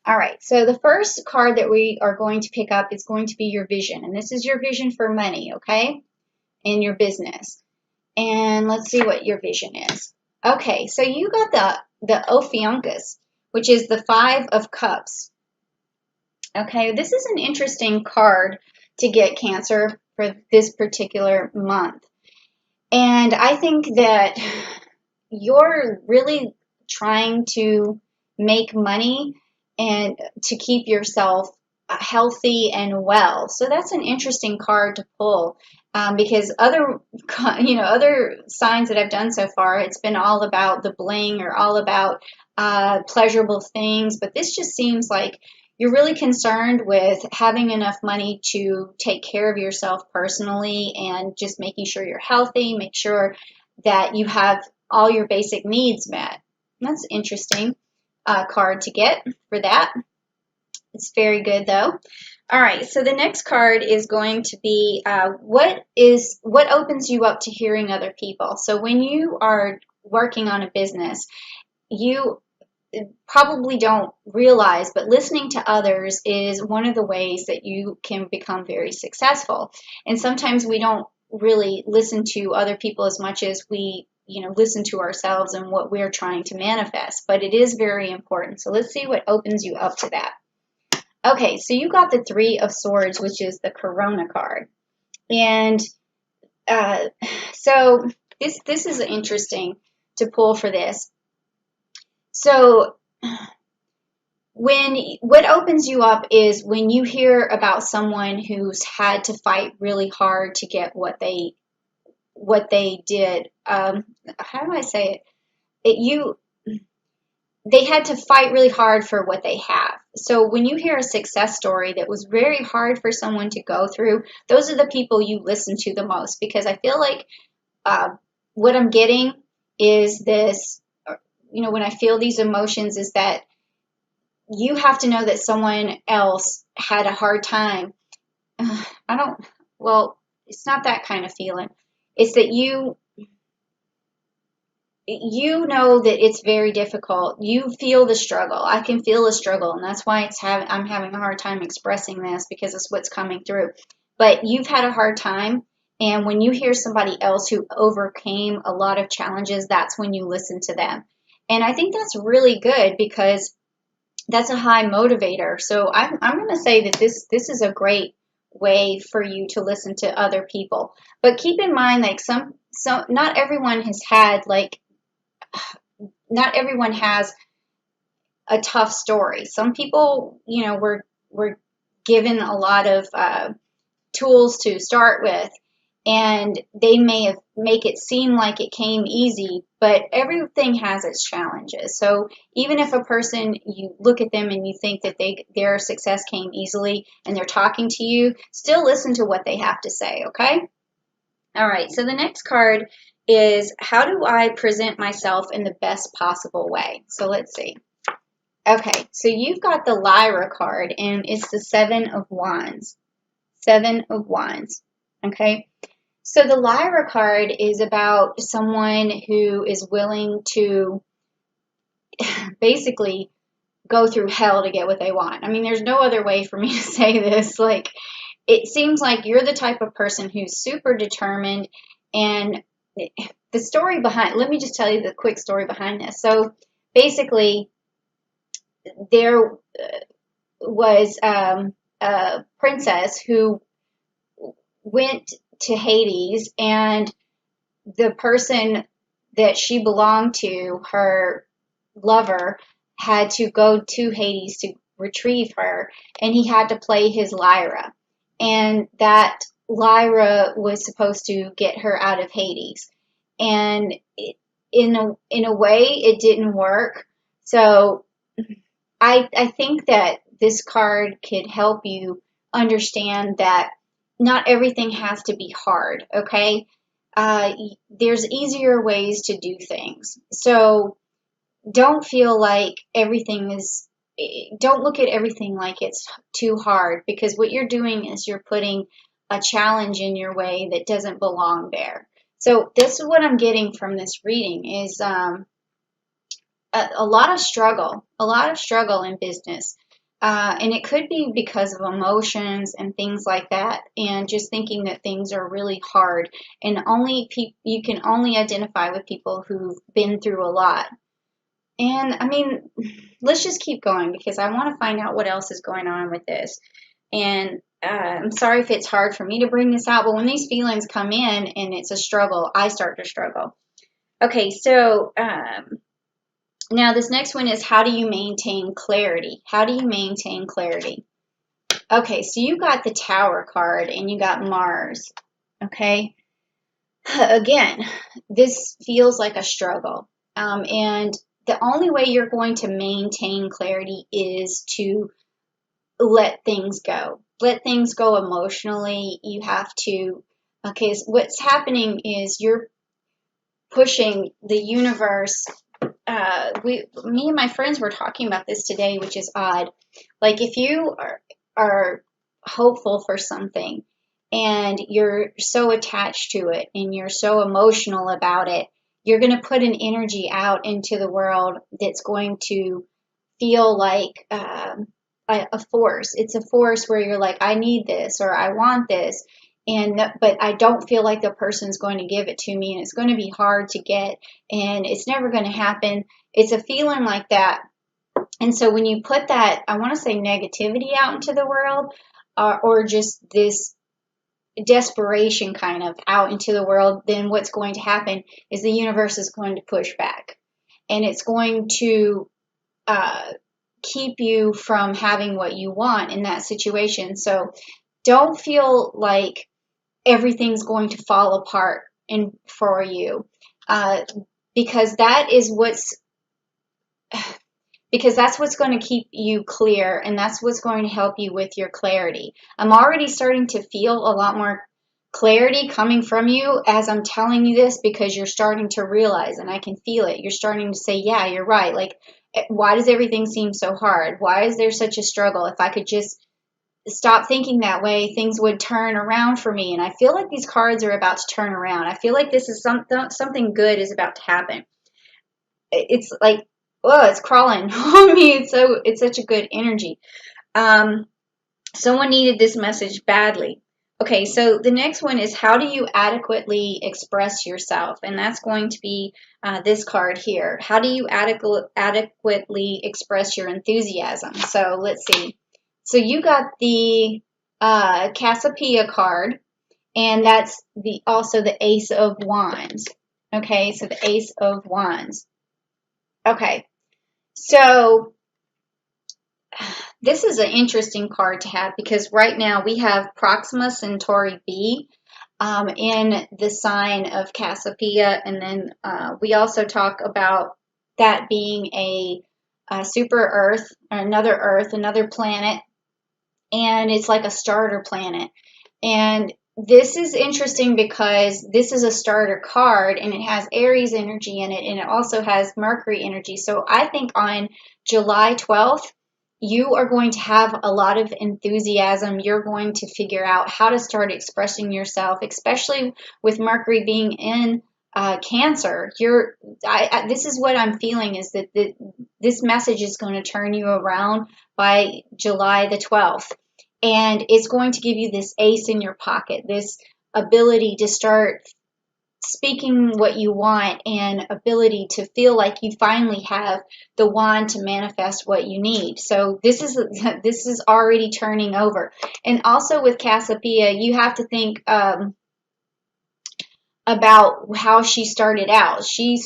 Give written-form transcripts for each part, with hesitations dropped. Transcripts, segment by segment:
All right, so the first card that we are going to pick up is going to be your vision. And this is your vision for money, okay? In your business. And let's see what your vision is. Okay, so you got the Ophiuncus, which is the Five of Cups. Okay, this is an interesting card to get, Cancer, for this particular month. And I think that you're really trying to make money and to keep yourself healthy and well. So that's an interesting card to pull, because other signs that I've done so far, it's been all about the bling or all about pleasurable things. But this just seems like you're really concerned with having enough money to take care of yourself personally and just making sure you're healthy, make sure that you have all your basic needs met. That's an interesting card to get for that. It's very good though. All right, so the next card is going to be what opens you up to hearing other people. So when you are working on a business, you probably don't realize, but listening to others is one of the ways that you can become very successful. And sometimes we don't really listen to other people as much as we listen to ourselves and what we're trying to manifest. But it is very important. So let's see what opens you up to that. Okay, so you got the Three of Swords, which is the Corona card. And so this is interesting to pull for this. So what opens you up is when you hear about someone who's had to fight really hard to get what they did. How do I say it? They had to fight really hard for what they have. So when you hear a success story that was very hard for someone to go through, those are the people you listen to the most, because I feel like what I'm getting is this, when I feel these emotions, is that you have to know that someone else had a hard time. It's not that kind of feeling. It's that you know that it's very difficult. You feel the struggle. I can feel the struggle, and that's why I'm having a hard time expressing this, because it's what's coming through. But you've had a hard time, and when you hear somebody else who overcame a lot of challenges, that's when you listen to them. And I think that's really good, because that's a high motivator. So I'm going to say that this is a great way for you to listen to other people. But keep in mind, like not everyone has a tough story. Some people, were given a lot of tools to start with, and they may make it seem like it came easy, but everything has its challenges. So even if a person, you look at them and you think that their success came easily and they're talking to you, still listen to what they have to say, okay? All right, so the next card is, how do I present myself in the best possible way? So let's see. Okay, so you've got the Lyra card, and it's the Seven of Wands. Seven of Wands, okay? So the Lyra card is about someone who is willing to basically go through hell to get what they want. I mean, there's no other way for me to say this. Like, it seems like you're the type of person who's super determined. And the story behind, let me just tell you the quick story behind this. So basically, there was a princess who went to Hades, and the person that she belonged to, her lover, had to go to Hades to retrieve her, and he had to play his lyra. And that lyra was supposed to get her out of Hades. And in a way, it didn't work. So I think that this card could help you understand that not everything has to be hard, okay? There's easier ways to do things. So don't feel like don't look at everything like it's too hard, because what you're doing is you're putting a challenge in your way that doesn't belong there. So this is what I'm getting from this reading is a lot of struggle in business. And it could be because of emotions and things like that, and just thinking that things are really hard. And you can only identify with people who've been through a lot. And I mean, let's just keep going because I want to find out what else is going on with this. And I'm sorry if it's hard for me to bring this out, but when these feelings come in and it's a struggle, I start to struggle. Okay, so now this next one is, how do you maintain clarity? How do you maintain clarity? Okay, so you got the Tower card and you got Mars. Okay, again, this feels like a struggle. And the only way you're going to maintain clarity is to let things go. Let things go emotionally. You have to, okay, so what's happening is you're pushing the universe. Me and my friends were talking about this today, which is odd. Like if you are hopeful for something and you're so attached to it and you're so emotional about it, you're going to put an energy out into the world that's going to feel like a force. It's a force where you're like, I need this or I want this, but I don't feel like the person's going to give it to me, and it's going to be hard to get, and it's never going to happen. It's a feeling like that. And so when you put that, I want to say negativity out into the world, or just this desperation kind of out into the world, then what's going to happen is the universe is going to push back, and it's going to keep you from having what you want in that situation. So don't feel like everything's going to fall apart for you, uh, because that is because that's what's going to keep you clear, and that's what's going to help you with your clarity. I'm already starting to feel a lot more clarity coming from you as I'm telling you this, because you're starting to realize, and I can feel it. You're starting to say, yeah, you're right. Like, why does everything seem so hard? Why is there such a struggle? If I could just stop thinking that way, things would turn around for me. And I feel like these cards are about to turn around. I feel like this is something good is about to happen. It's like, oh, it's crawling on me. It's such a good energy. Someone needed this message badly. Okay, so the next one is, how do you adequately express yourself? And that's going to be this card here. How do you adequately express your enthusiasm? So let's see. So you got the Cassiopeia card, and that's also the Ace of Wands. Okay, so the Ace of Wands. Okay, so this is an interesting card to have, because right now we have Proxima Centauri B in the sign of Cassiopeia, and then we also talk about that being a super Earth, another planet, and it's like a starter planet. And this is interesting because this is a starter card, and it has Aries energy in it, and it also has Mercury energy. So I think on July 12th, you are going to have a lot of enthusiasm. You're going to figure out how to start expressing yourself, especially with Mercury being in Cancer. This is what I'm feeling, is that this message is going to turn you around by July the 12th. And it's going to give you this ace in your pocket, this ability to start speaking what you want, and ability to feel like you finally have the wand to manifest what you need. So this is already turning over. And also with Cassiopeia, you have to think about how she started out. She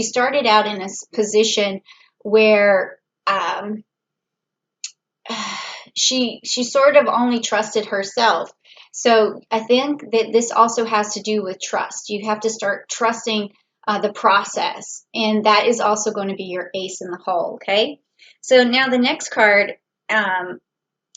started out in a position where she sort of only trusted herself. So I think that this also has to do with trust. You have to start trusting the process, and that is also going to be your ace in the hole. Okay, so now the next card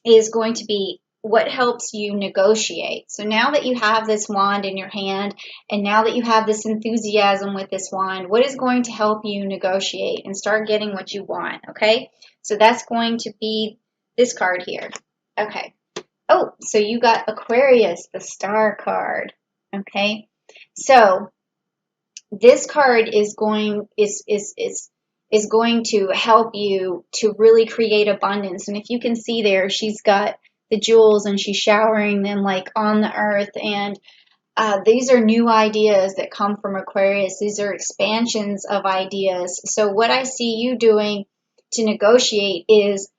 is going to be, what helps you negotiate. So now that you have this wand in your hand, and now that you have this enthusiasm with this wand, what is going to help you negotiate and start getting what you want? Okay, so that's going to be this card here. Okay. Oh, so you got Aquarius, the star card. Okay. So this card is is going to help you to really create abundance. And if you can see there, she's got the jewels and she's showering them like on the earth. And these are new ideas that come from Aquarius. These are expansions of ideas. So what I see you doing to negotiate is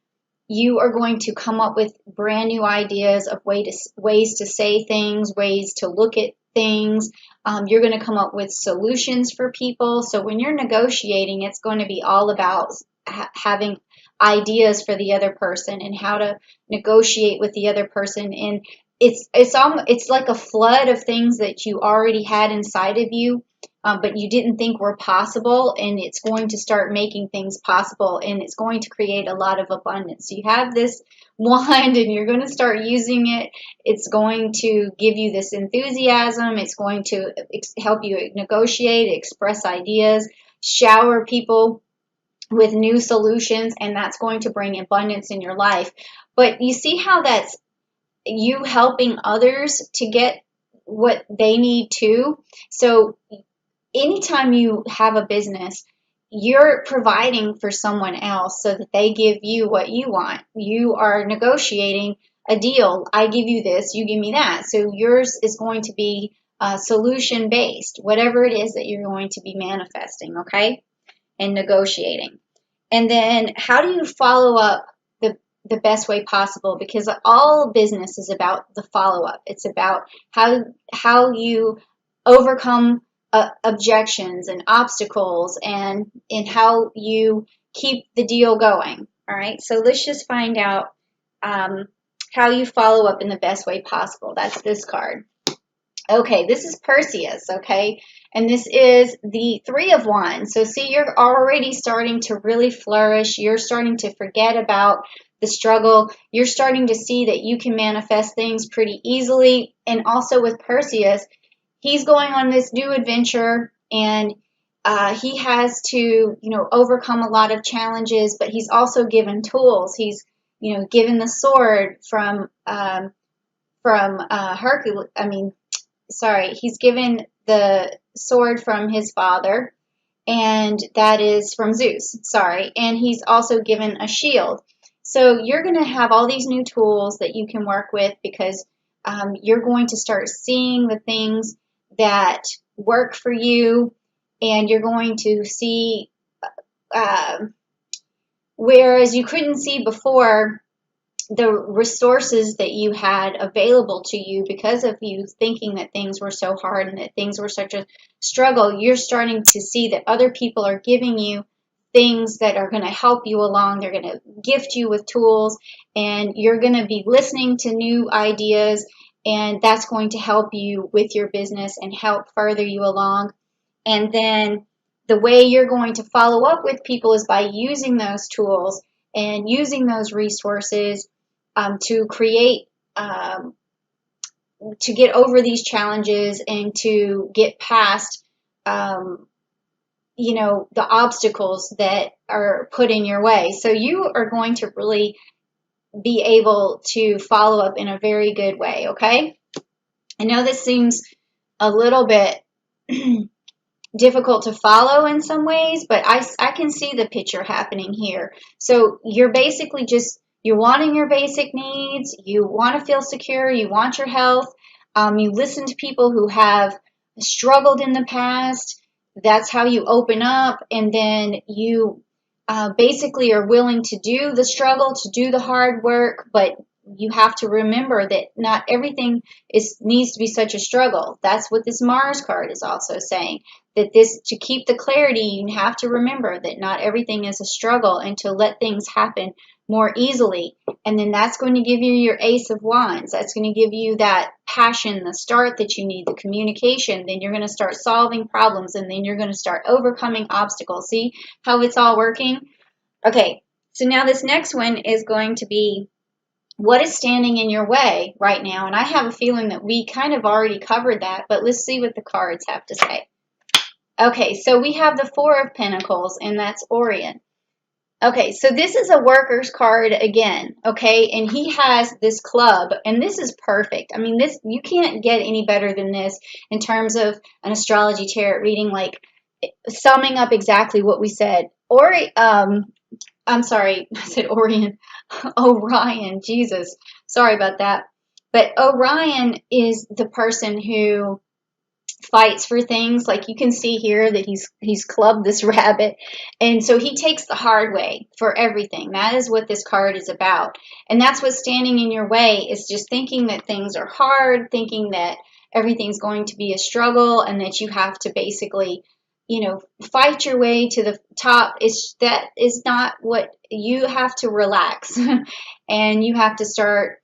you are going to come up with brand new ideas of ways to say things, ways to look at things. You're going to come up with solutions for people. So when you're negotiating, it's going to be all about having ideas for the other person and how to negotiate with the other person. And it's like a flood of things that you already had inside of you, but you didn't think were possible, and it's going to start making things possible, and it's going to create a lot of abundance. So you have this wand and you're going to start using it. It's going to give you this enthusiasm. It's going to help you negotiate, express ideas, shower people with new solutions, and that's going to bring abundance in your life. But you see how that's you helping others to get what they need too. So anytime you have a business, you're providing for someone else so that they give you what you want. You are negotiating a deal. I give you this, you give me that. So yours is going to be solution based, whatever it is that you're going to be manifesting, okay? And negotiating. And then how do you follow up the best way possible? Because all business is about the follow-up. It's about how you overcome objections and obstacles, and how you keep the deal going. All right, so let's just find out how you follow up in the best way possible. That's this card. Okay, this is Perseus, okay? And this is the Three of Wands. So see, you're already starting to really flourish. You're starting to forget about the struggle. You're starting to see that you can manifest things pretty easily. And also with Perseus, he's going on this new adventure, and he has to, overcome a lot of challenges, but he's also given tools. He's, given the sword from Hercules. He's given the sword from his father, and that is from Zeus. And he's also given a shield. So you're going to have all these new tools that you can work with, because you're going to start seeing the things that work for you, and you're going to see, whereas you couldn't see before, the resources that you had available to you because of you thinking that things were so hard and that things were such a struggle. You're starting to see that other people are giving you things that are going to help you along. They're going to gift you with tools, and you're going to be listening to new ideas, and that's going to help you with your business and help further you along. And then the way you're going to follow up with people is by using those tools and using those resources to create, to get over these challenges and to get past, the obstacles that are put in your way. So you are going to really be able to follow up in a very good way, okay? I know this seems a little bit difficult to follow in some ways, but I can see the picture happening here. So you're basically you're wanting your basic needs, you want to feel secure, you want your health, you listen to people who have struggled in the past. That's how you open up, and then you basically are willing to do the struggle, to do the hard work, but you have to remember that not everything needs to be such a struggle. That's what this Mars card is also saying, that to keep the clarity, you have to remember that not everything is a struggle, and to let things happen more easily. And then that's going to give you your Ace of Wands. That's going to give you that passion, the start that you need, the communication. Then you're going to start solving problems, and then you're going to start overcoming obstacles. See how it's all working? Okay, so now this next one is going to be, what is standing in your way right now? And I have a feeling that we kind of already covered that, but let's see what the cards have to say. Okay, so we have the Four of Pentacles, and that's Orion. Okay, so this is a worker's card again, okay? And he has this club, and this is perfect. I mean, you can't get any better than this in terms of an astrology tarot reading, like summing up exactly what we said. I'm sorry, I said Orion. Orion, Jesus. Sorry about that. But Orion is the person who fights for things. Like you can see here that he's clubbed this rabbit, and so he takes the hard way for everything. That is what this card is about, and that's what's standing in your way, is just thinking that things are hard, thinking that everything's going to be a struggle, and that you have to basically, fight your way to the top. That is not what you have to. Relax and you have to start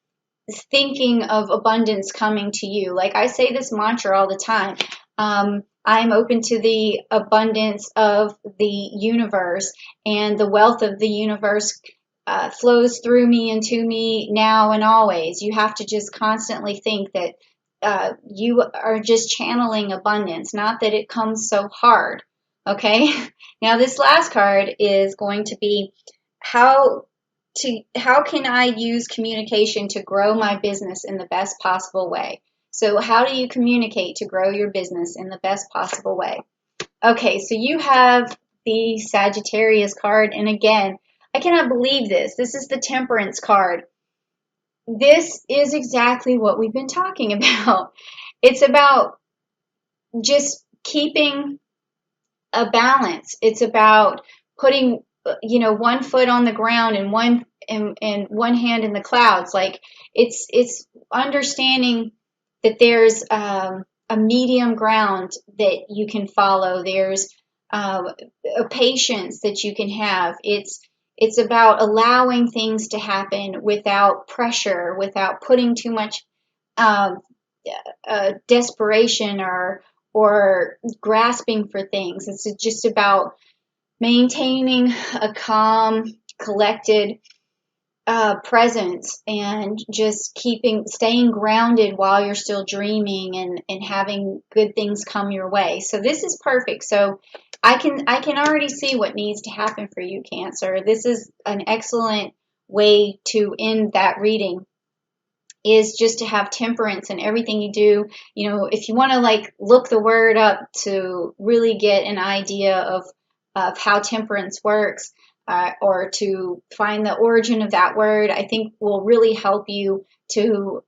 thinking of abundance coming to you. Like I say this mantra all the time. I'm open to the abundance of the universe, and the wealth of the universe flows through me and to me now and always. You have to just constantly think that you are just channeling abundance, not that it comes so hard. Okay? Now, this last card is going to be how can I use communication to grow my business in the best possible way? So how do you communicate to grow your business in the best possible way? Okay, so you have the Sagittarius card, and again, I cannot believe this. This is the Temperance card. This is exactly what we've been talking about. It's about just keeping a balance. It's about putting, one foot on the ground and one hand in the clouds. Like it's understanding that there's a medium ground that you can follow. There's a patience that you can have. It's about allowing things to happen without pressure, without putting too much um, desperation or grasping for things. It's just about maintaining a calm, collected presence, and just staying grounded while you're still dreaming, and having good things come your way. So this is perfect. So I can already see what needs to happen for you, Cancer. This is an excellent way to end that reading, is just to have temperance in everything you do. If you want to look the word up to really get an idea of how temperance works, or to find the origin of that word, I think will really help you to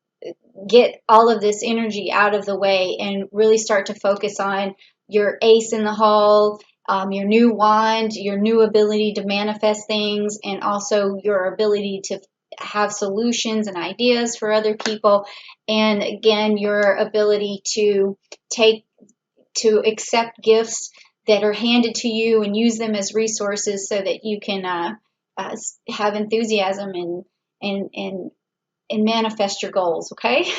get all of this energy out of the way and really start to focus on your ace in the hole, your new wand, your new ability to manifest things, and also your ability to have solutions and ideas for other people. And again, your ability to accept gifts that are handed to you and use them as resources so that you can have enthusiasm and manifest your goals. Okay.